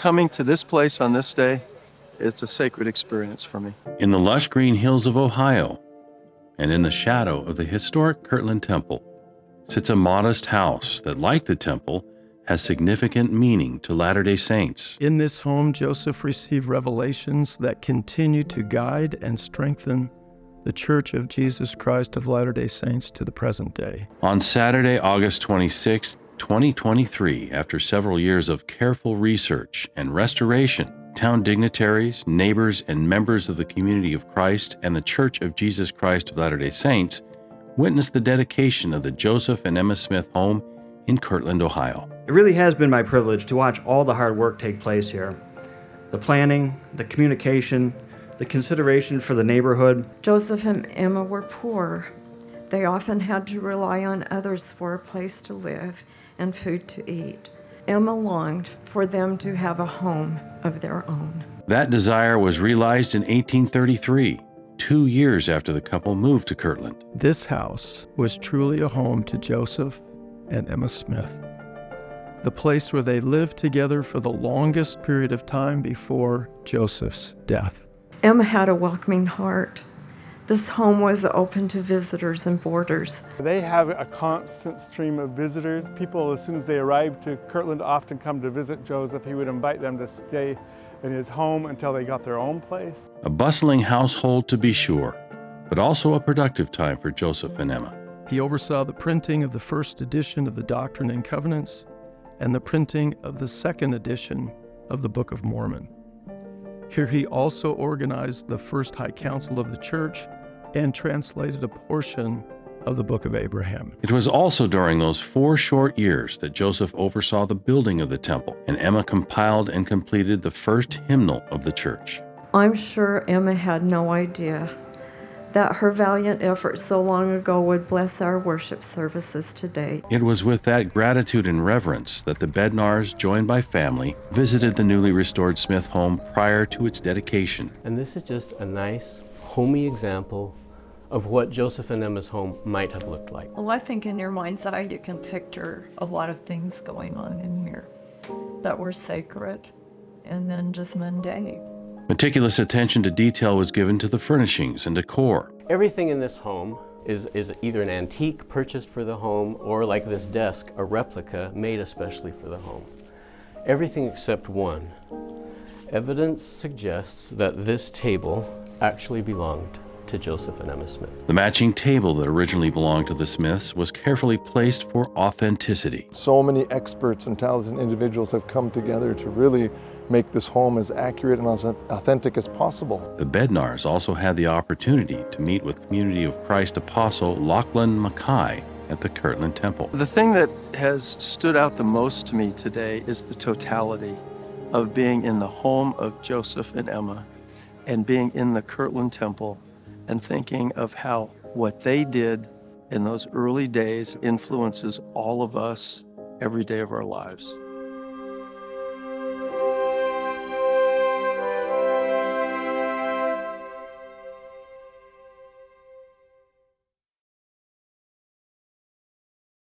coming to this place on this day, it's a sacred experience for me. In the lush green hills of Ohio, and in the shadow of the historic Kirtland Temple, sits a modest house that, like the temple, has significant meaning to Latter-day Saints. In this home, Joseph received revelations that continue to guide and strengthen the Church of Jesus Christ of Latter-day Saints to the present day. On Saturday, August 26, 2023, after several years of careful research and restoration, town dignitaries, neighbors, and members of the community of Christ and the Church of Jesus Christ of Latter-day Saints witnessed the dedication of the Joseph and Emma Smith home in Kirtland, Ohio. It really has been my privilege to watch all the hard work take place here. The planning, the communication, the consideration for the neighborhood. Joseph and Emma were poor. They often had to rely on others for a place to live and food to eat. Emma longed for them to have a home of their own. That desire was realized in 1833, 2 years after the couple moved to Kirtland. This house was truly a home to Joseph and Emma Smith, the place where they lived together for the longest period of time before Joseph's death. Emma had a welcoming heart. This home was open to visitors and boarders. They have a constant stream of visitors. People, as soon as they arrived to Kirtland, often come to visit Joseph. He would invite them to stay in his home until they got their own place. A bustling household, to be sure, but also a productive time for Joseph and Emma. He oversaw the printing of the first edition of the Doctrine and Covenants and the printing of the second edition of the Book of Mormon. Here he also organized the first High Council of the Church and translated a portion of the Book of Abraham. It was also during those 4 short years that Joseph oversaw the building of the temple, and Emma compiled and completed the first hymnal of the church. I'm sure Emma had no idea that her valiant effort so long ago would bless our worship services today. It was with that gratitude and reverence that the Bednars, joined by family, visited the newly restored Smith home prior to its dedication. And this is just a nice, homey example of what Joseph and Emma's home might have looked like. Well, I think in your mind's eye you can picture a lot of things going on in here that were sacred and then just mundane. Meticulous attention to detail was given to the furnishings and decor. Everything in this home is either an antique purchased for the home or, like this desk, a replica made especially for the home. Everything except one. Evidence suggests that this table actually belonged to Joseph and Emma Smith. The matching table that originally belonged to the Smiths was carefully placed for authenticity. So many experts and talented individuals have come together to really make this home as accurate and as authentic as possible. The Bednars also had the opportunity to meet with Community of Christ Apostle Lachlan Mackay at the Kirtland Temple. The thing that has stood out the most to me today is the totality of being in the home of Joseph and Emma and being in the Kirtland Temple and thinking of how what they did in those early days influences all of us every day of our lives.